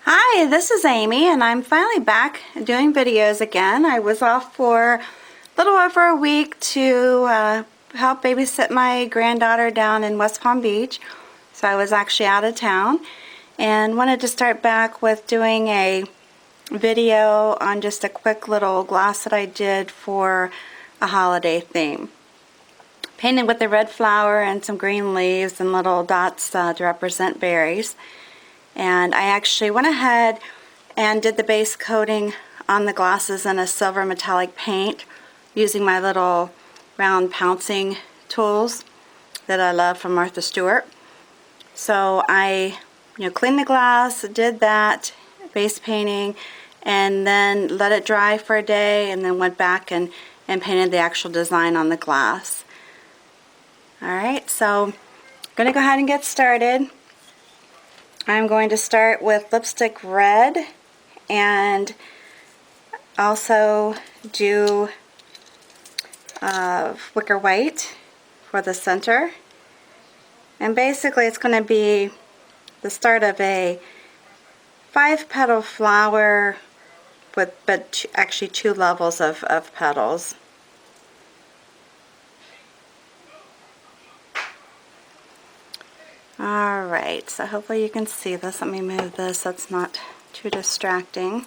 Hi, this is Amy, and I'm finally back doing videos again. I was off for a little over a week to help babysit my granddaughter down in West Palm Beach. So I was actually out of town and wanted to start back with doing a video on just a quick little glass that I did for a holiday theme. Painted with the red flower and some green leaves and little dots to represent berries. And I actually went ahead and did the base coating on the glasses in a silver metallic paint using my little round pouncing tools that I love from Martha Stewart. So I cleaned the glass, did that base painting, and then let it dry for a day, and then went back and painted the actual design on the glass. Alright, so I'm going to go ahead and get started. I'm going to start with lipstick red and also do wicker white for the center. And basically it's going to be the start of a 5-petal flower with actually 2 levels of petals. Alright, so hopefully you can see this. Let me move this so it's not too distracting.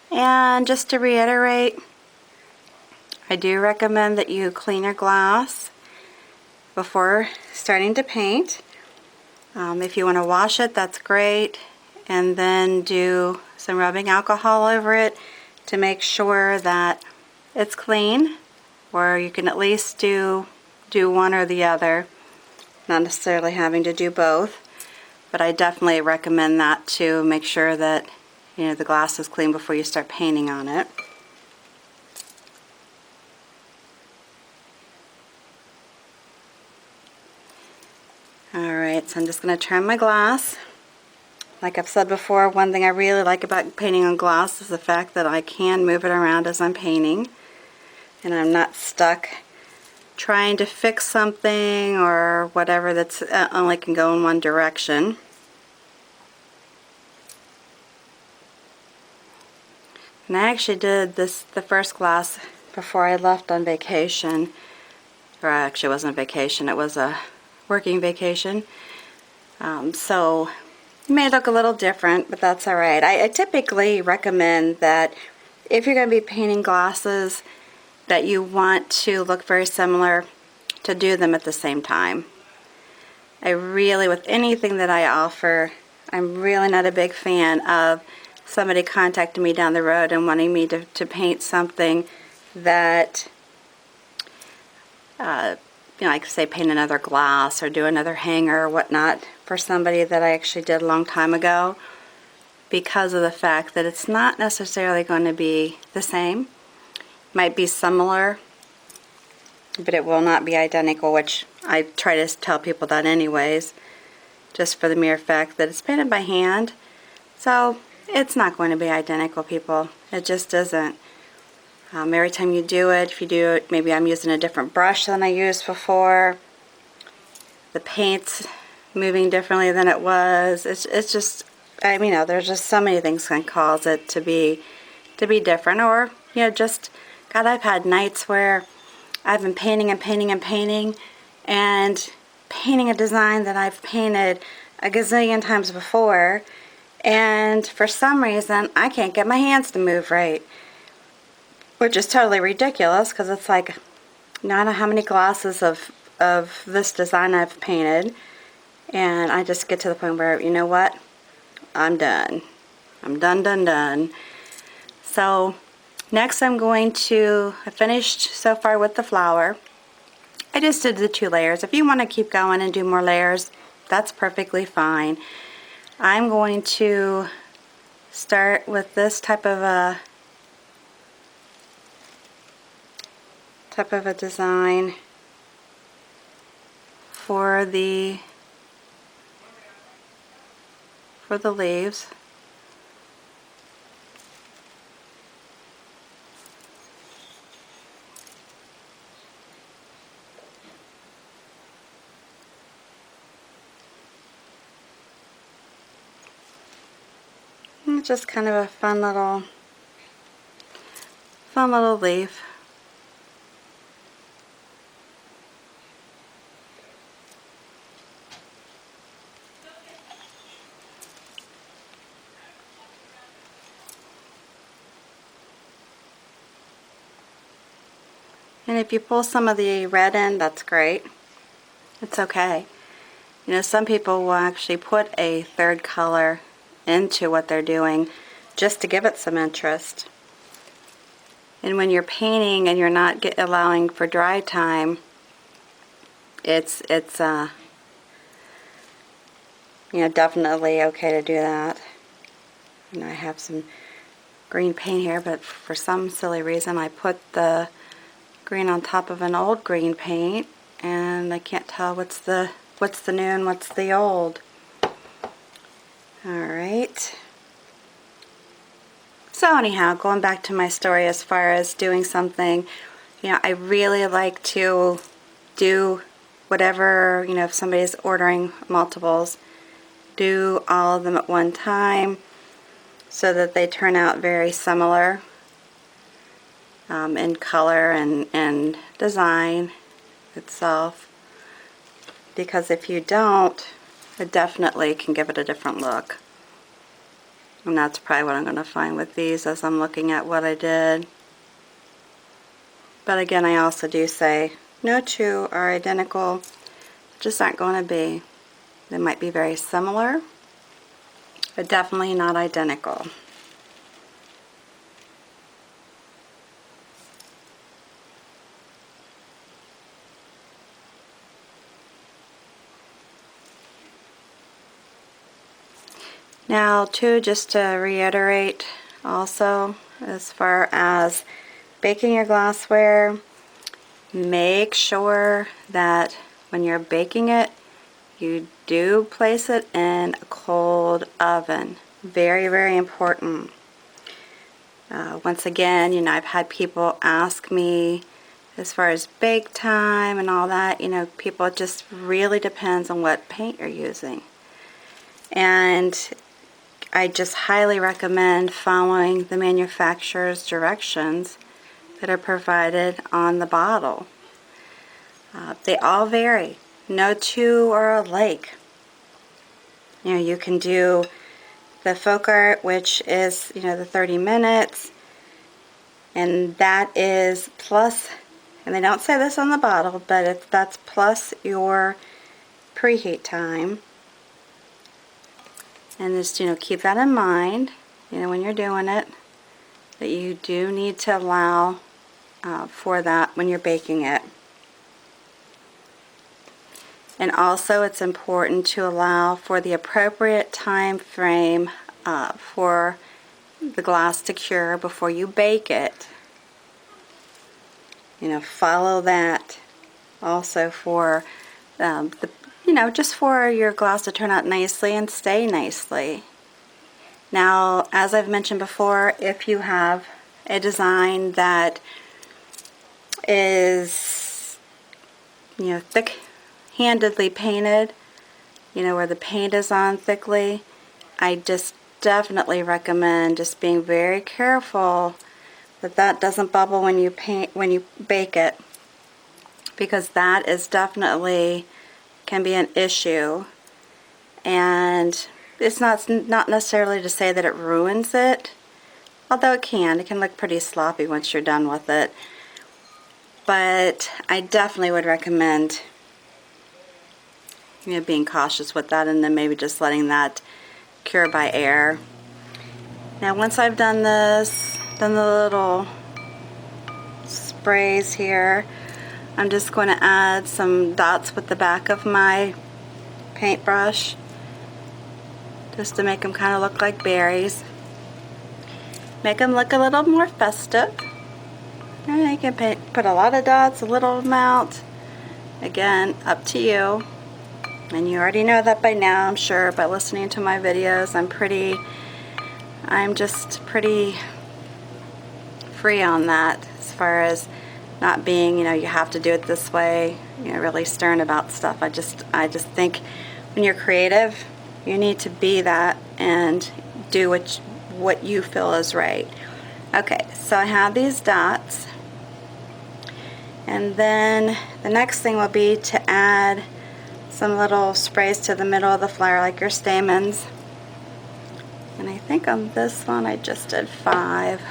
And just to reiterate, I do recommend that you clean your glass before starting to paint. If you want to wash it, that's great, and then do some rubbing alcohol over it to make sure that it's clean, or you can at least do one or the other, not necessarily having to do both. But I definitely recommend that to make sure that the glass is clean before you start painting on it. Alright, so I'm just going to turn my glass. Like I've said before, one thing I really like about painting on glass is the fact that I can move it around as I'm painting, and I'm not stuck trying to fix something or whatever that's only can go in one direction. And I actually did the first glass before I left on vacation, or actually it wasn't a vacation, it was a working vacation. So it may look a little different, but that's alright. I typically recommend that if you're going to be painting glasses that you want to look very similar, to do them at the same time. I really, with anything that I offer, I'm really not a big fan of somebody contacting me down the road and wanting me to paint something that, like say paint another glass or do another hanger or whatnot for somebody that I actually did a long time ago, because of the fact that it's not necessarily going to be the same. Might be similar, but it will not be identical, which I try to tell people that anyways, just for the mere fact that it's painted by hand. So it's not going to be identical, people. It just isn't. Every time you do it, if you do it, maybe I'm using a different brush than I used before. The paint's moving differently than it was. It's just, I mean, there's just so many things can cause it to be different. Or, just, God, I've had nights where I've been painting and painting and painting and painting a design that I've painted a gazillion times before, and for some reason I can't get my hands to move right, which is totally ridiculous, because it's like, I don't know how many glasses of this design I've painted, and I just get to the point where, you know what, I'm done. I'm done. So next I finished so far with the flower. I just did the 2 layers. If you want to keep going and do more layers, that's perfectly fine. I'm going to start with this type of a design for the leaves. It's just kind of a fun little leaf. And if you pull some of the red in, that's great. It's okay. You know, some people will actually put a third color into what they're doing just to give it some interest. And when you're painting and you're not allowing for dry time, it's you know, definitely okay to do that. You know, I have some green paint here, but for some silly reason I put the green on top of an old green paint, and I can't tell what's the new and what's the old. Alright. So anyhow, going back to my story as far as doing something, you know, I really like to do whatever, you know, if somebody's ordering multiples, do all of them at one time so that they turn out very similar. In color and design itself, because if you don't, it definitely can give it a different look. And that's probably what I'm going to find with these as I'm looking at what I did. But again, I also do say no two are identical, just aren't going to be. They might be very similar, but definitely not identical. Now, too, just to reiterate also, as far as baking your glassware, make sure that when you're baking it, you do place it in a cold oven. Very, very important. Once again, you know, I've had people ask me as far as bake time and all that, you know, people, it just really depends on what paint you're using. And I just highly recommend following the manufacturer's directions that are provided on the bottle. They all vary. No two are alike. You know, you can do the folk art, which is, you know, the 30 minutes, and that is plus, and they don't say this on the bottle, but that's plus your preheat time. And just, you know, keep that in mind, you know, when you're doing it, that you do need to allow for that when you're baking it. And also, it's important to allow for the appropriate time frame for the glass to cure before you bake it. You know, follow that also for you know, just for your glass to turn out nicely and stay nicely. Now, as I've mentioned before, if you have a design that is, you know, thick-handedly painted, you know, where the paint is on thickly, I just definitely recommend just being very careful that that doesn't bubble when you bake it, because that is definitely can be an issue. And it's not necessarily to say that it ruins it, although it can look pretty sloppy once you're done with it. But I definitely would recommend, you know, being cautious with that, and then maybe just letting that cure by air. Now, once I've done this, done the little sprays here, I'm just going to add some dots with the back of my paintbrush, just to make them kind of look like berries. Make them look a little more festive. And you can put a lot of dots, a little amount. Again, up to you. And you already know that by now, I'm sure, by listening to my videos. I'm just pretty free on that, as far as not being, you know, you have to do it this way, you know, really stern about stuff. I just think when you're creative, you need to be that and do what you feel is right. Okay, so I have these dots, and then the next thing will be to add some little sprays to the middle of the flower, like your stamens. And I think on this one I just did 5.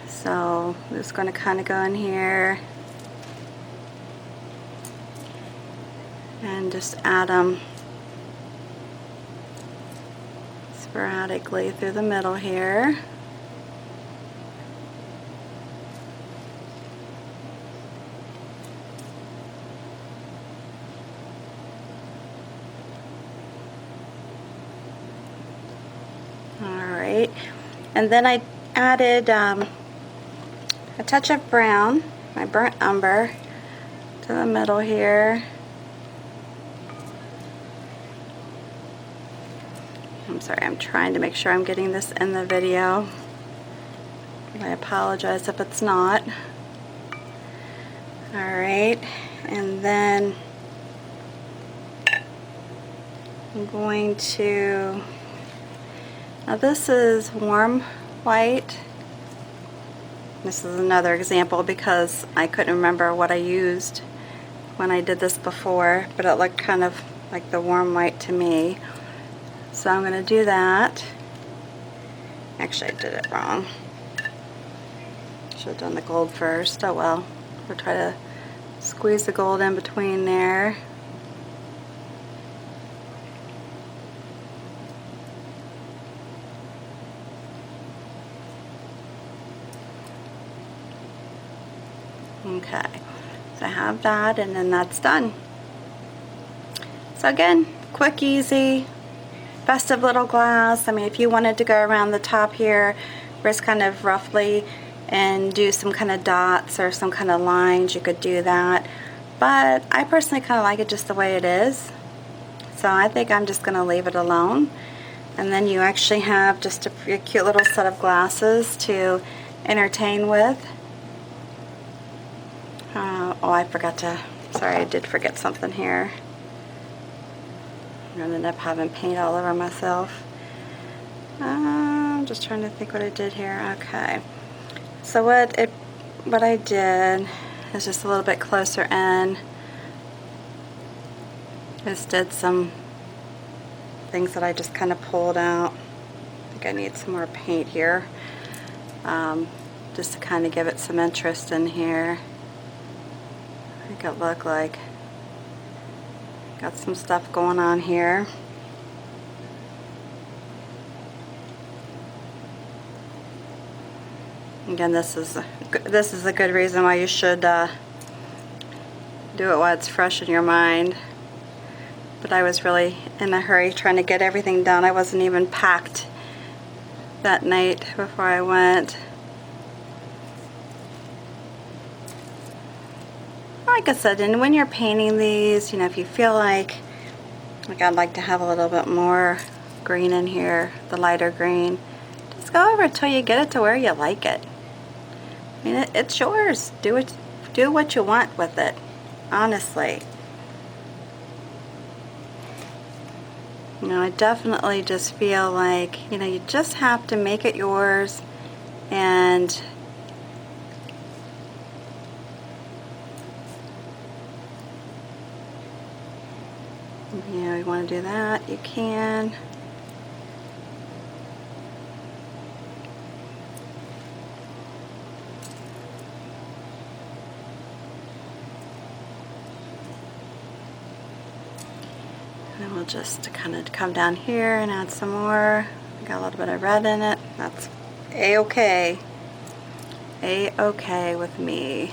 So I'm just going to kind of go in here and just add them sporadically through the middle here. Alright, and then I added a touch of brown, my burnt umber, to the middle here. I'm sorry, I'm trying to make sure I'm getting this in the video. I apologize if it's not. Alright, and then I'm going to, now this is warm white. This is another example because I couldn't remember what I used when I did this before, but it looked kind of like the warm white to me. So I'm going to do that. Actually, I did it wrong. Should have done the gold first. Oh well. We'll try to squeeze the gold in between there. Okay, so I have that, and then that's done. So again, quick, easy, festive little glass. I mean, if you wanted to go around the top here, just kind of roughly and do some kind of dots or some kind of lines, you could do that. But I personally kind of like it just the way it is. So I think I'm just going to leave it alone. And then you actually have just a cute little set of glasses to entertain with. Oh, I forgot to, sorry, I did forget something here. I'm going to end up having paint all over myself. I'm just trying to think what I did here. Okay. So what I did is just a little bit closer in. Just did some things that I just kind of pulled out. I think I need some more paint here. Just to kind of give it some interest in here. Make it look like got some stuff going on here. Again, this is a good reason why you should do it while it's fresh in your mind. But I was really in a hurry trying to get everything done. I wasn't even packed that night before I went. Like I said, and when you're painting these, you know, if you feel like I'd like to have a little bit more green in here, the lighter green, just go over until you get it to where you like it. I mean, it's yours. Do what you want with it, honestly. You know, I definitely just feel like, you know, you just have to make it yours, and you know, you want to do that, you can. And we'll just kind of come down here and add some more. Got a little bit of red in it. That's a-okay. A-okay with me.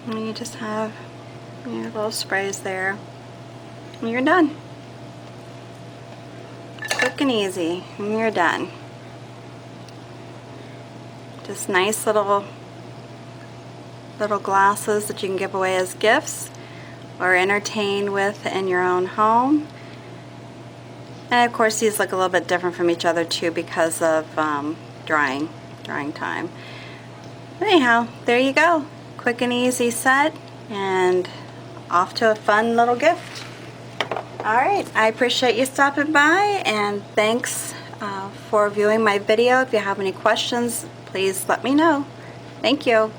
And you just have your little sprays there, and you're done. Quick and easy, and you're done. Just nice little glasses that you can give away as gifts or entertain with in your own home. And of course these look a little bit different from each other too because of drying time. But anyhow, there you go. Quick and easy set and off to a fun little gift. Alright, I appreciate you stopping by, and thanks for viewing my video. If you have any questions, please let me know. Thank you.